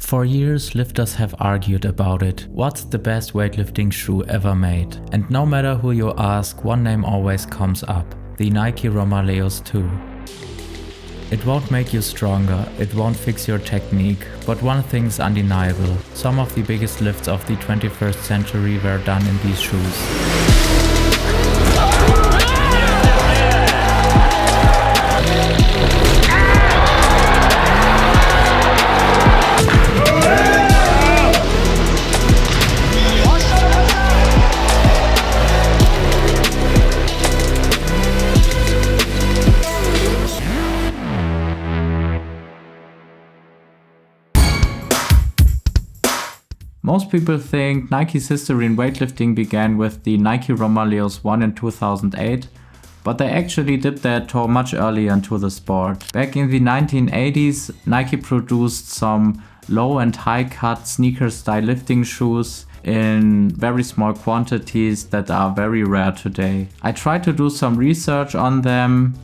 For years, lifters have argued about it. What's the best weightlifting shoe ever made? And no matter who you ask, one name always comes up: the Nike Romaleos 2. It won't make you stronger, it won't fix your technique, but one thing's undeniable: some of the biggest lifts of the 21st century were done in these shoes. Most people think Nike's history in weightlifting began with the Nike Romaleos 1 in 2008, but they actually dipped their toe much earlier into the sport. Back in the 1980s, Nike produced some low and high cut sneaker style lifting shoes in very small quantities that are very rare today. I tried to do some research on them.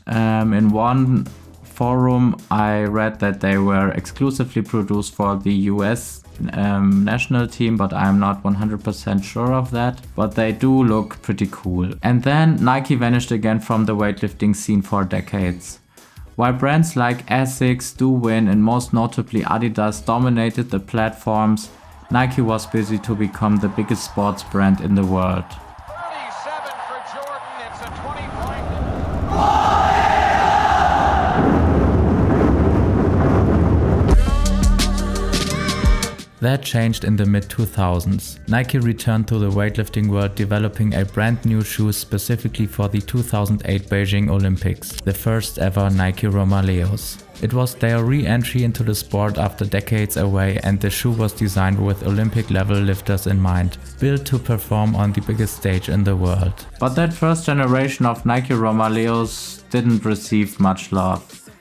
In one forum I read that they were exclusively produced for the US national team, but I'm not 100% sure of that. But they do look pretty cool. And then Nike vanished again from the weightlifting scene for decades. While brands like Asics do win and most notably Adidas dominated the platforms, Nike was busy to become the biggest sports brand in the world. 37 for Jordan, it's a 20-point. That changed in the mid-2000s. Nike returned to the weightlifting world, developing a brand new shoe specifically for the 2008 Beijing Olympics, the first ever Nike Romaleos. It was their re-entry into the sport after decades away, and the shoe was designed with Olympic-level lifters in mind, built to perform on the biggest stage in the world. But that first generation of Nike Romaleos didn't receive much love.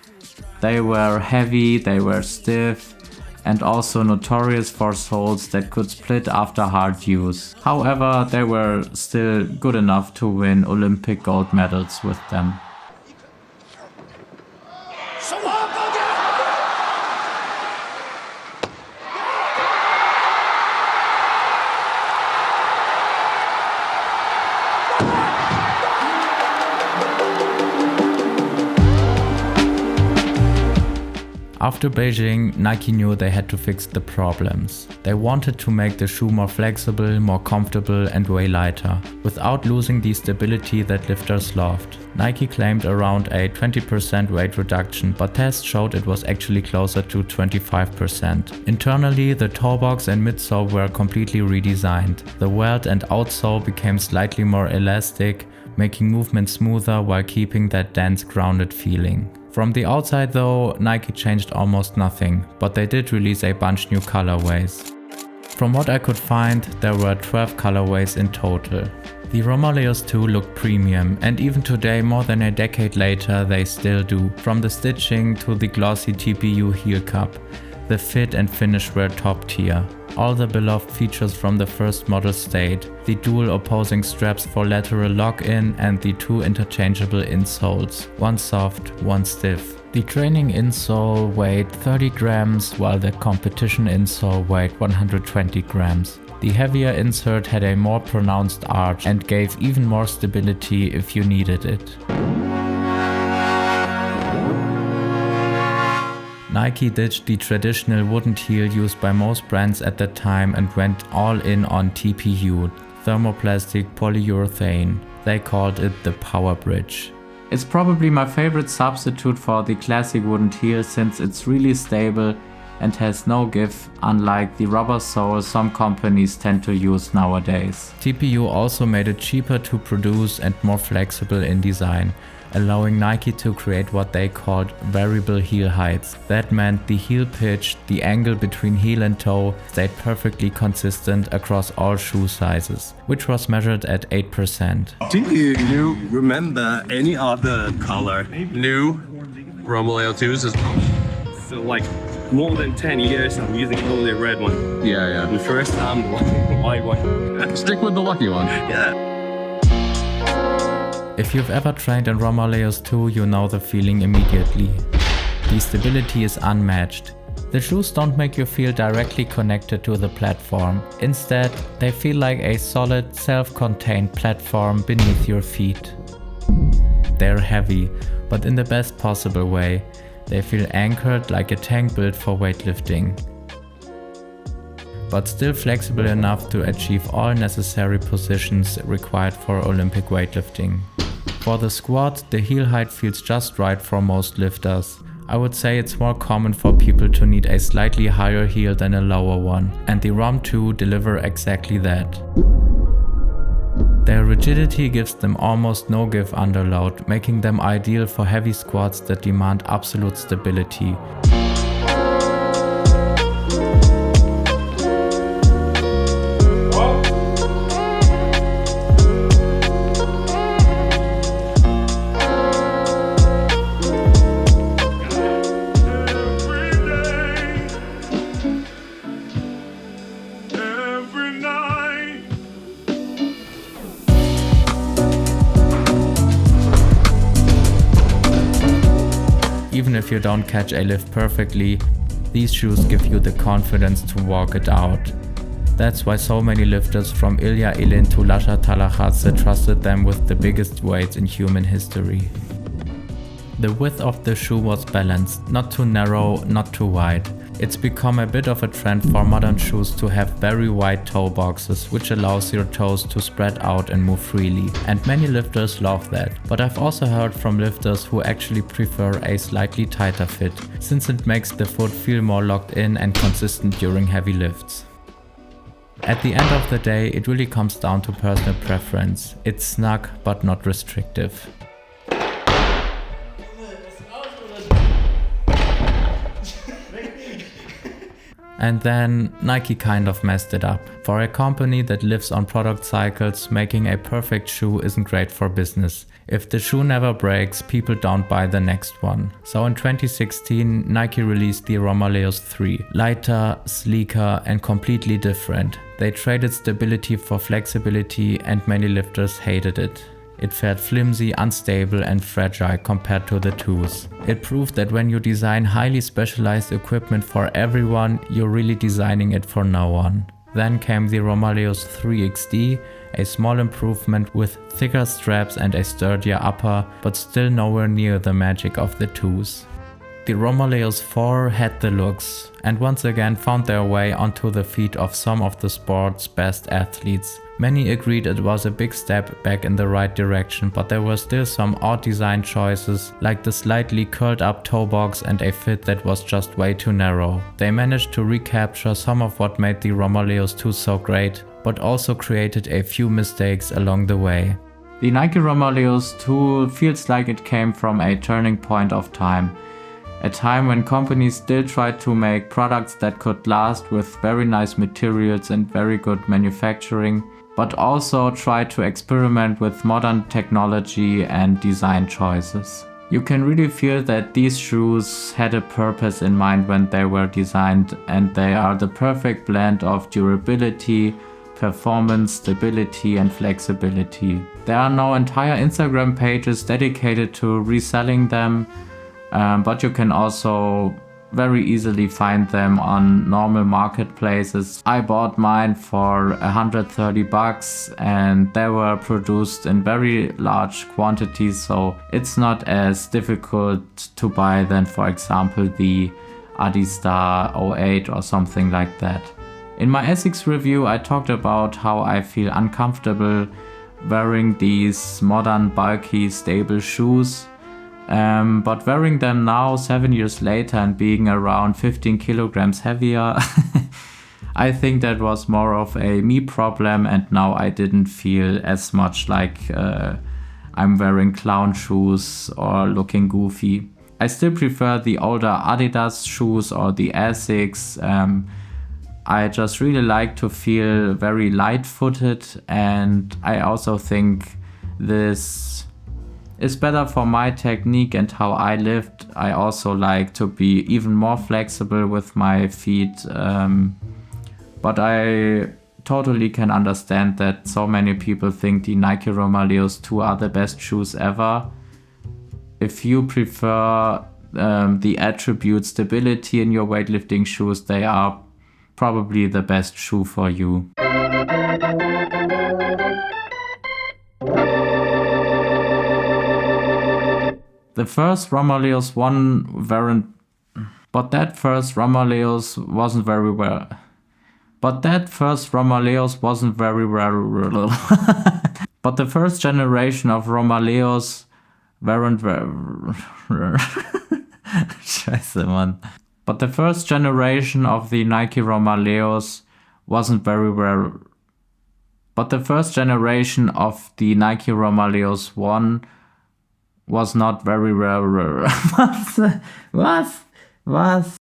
They were heavy, they were stiff, and also notorious for soles that could split after hard use. However, they were still good enough to win Olympic gold medals with them. After Beijing, Nike knew they had to fix the problems. They wanted to make the shoe more flexible, more comfortable and way lighter, without losing the stability that lifters loved. Nike claimed around a 20% weight reduction, but tests showed it was actually closer to 25%. Internally, the toe box and midsole were completely redesigned. The welt and outsole became slightly more elastic, making movement smoother while keeping that dense, grounded feeling. From the outside though, Nike changed almost nothing, but they did release a bunch new colorways. From what I could find, there were 12 colorways in total. The Romaleos 2 look premium, and even today, more than a decade later, they still do. From the stitching to the glossy TPU heel cup, the fit and finish were top tier. All the beloved features from the first model stayed: the dual opposing straps for lateral lock-in and the two interchangeable insoles, one soft, one stiff. The training insole weighed 30 grams while the competition insole weighed 120 grams. The heavier insert had a more pronounced arch and gave even more stability if you needed it. Nike ditched the traditional wooden heel used by most brands at that time and went all in on TPU, thermoplastic polyurethane. They called it the Power Bridge. It's probably my favorite substitute for the classic wooden heel, since it's really stable and has no give, unlike the rubber sole some companies tend to use nowadays. TPU also made it cheaper to produce and more flexible in design, allowing Nike to create what they called variable heel heights. That meant the heel pitch, the angle between heel and toe, stayed perfectly consistent across all shoe sizes, which was measured at 8%. Do you remember any other color? New Romaleo 2s as well. So like more than 10 years I'm using only the red one. Yeah. The first time the white one. Stick with the lucky one. Yeah. If you've ever trained in Romaleos 2, you know the feeling immediately. The stability is unmatched. The shoes don't make you feel directly connected to the platform. Instead, they feel like a solid, self-contained platform beneath your feet. They're heavy, but in the best possible way. They feel anchored like a tank built for weightlifting, but still flexible enough to achieve all necessary positions required for Olympic weightlifting. For the squat, the heel height feels just right for most lifters. I would say it's more common for people to need a slightly higher heel than a lower one, and the Rom 2 deliver exactly that. Their rigidity gives them almost no give under load, making them ideal for heavy squats that demand absolute stability. Even if you don't catch a lift perfectly, these shoes give you the confidence to walk it out. That's why so many lifters from Ilya Ilin to Lasha Talakadze trusted them with the biggest weights in human history. The width of the shoe was balanced, not too narrow, not too wide. It's become a bit of a trend for modern shoes to have very wide toe boxes, which allows your toes to spread out and move freely. And many lifters love that. But I've also heard from lifters who actually prefer a slightly tighter fit, since it makes the foot feel more locked in and consistent during heavy lifts. At the end of the day, it really comes down to personal preference. It's snug but not restrictive. And then Nike kind of messed it up. For a company that lives on product cycles, making a perfect shoe isn't great for business. If the shoe never breaks, people don't buy the next one. So in 2016, Nike released the Romaleos 3. Lighter, sleeker and completely different. They traded stability for flexibility and many lifters hated it. It felt flimsy, unstable and fragile compared to the 2s. It proved that when you design highly specialized equipment for everyone, you're really designing it for no one. Then came the Romaleos 3 XD, a small improvement with thicker straps and a sturdier upper, but still nowhere near the magic of the 2s. The Romaleos 4 had the looks, and once again found their way onto the feet of some of the sport's best athletes. Many agreed it was a big step back in the right direction, but there were still some odd design choices, like the slightly curled up toe box and a fit that was just way too narrow. They managed to recapture some of what made the Romaleos 2 so great, but also created a few mistakes along the way. The Nike Romaleos 2 feels like it came from a turning point of time. A time when companies still tried to make products that could last with very nice materials and very good manufacturing, but also tried to experiment with modern technology and design choices. You can really feel that these shoes had a purpose in mind when they were designed, and they are the perfect blend of durability, performance, stability and flexibility. There are now entire Instagram pages dedicated to reselling them. But you can also very easily find them on normal marketplaces. I bought mine for $130 and they were produced in very large quantities, so it's not as difficult to buy than, for example, the Adistar 08 or something like that. In my Essex review, I talked about how I feel uncomfortable wearing these modern, bulky, stable shoes. But wearing them now 7 years later and being around 15 kilograms heavier, I think that was more of a me problem, and now I didn't feel as much like I'm wearing clown shoes or looking goofy. I still prefer the older Adidas shoes or the Asics. I just really like to feel very light-footed, and I also think this is better for my technique and how I lift. I also like to be even more flexible with my feet, but I totally can understand that so many people think the Nike Romaleos 2 are the best shoes ever. If you prefer the attribute stability in your weightlifting shoes, they are probably the best shoe for you. The first Romaleos one weren't, but that first Romaleos wasn't very well. But that first Romaleos wasn't very well. But the first generation of Romaleos weren't very. Scheiße, Mann. But the first generation of the Nike Romaleos wasn't very well. But the first generation of the Nike Romaleos 1 was not very well. Was?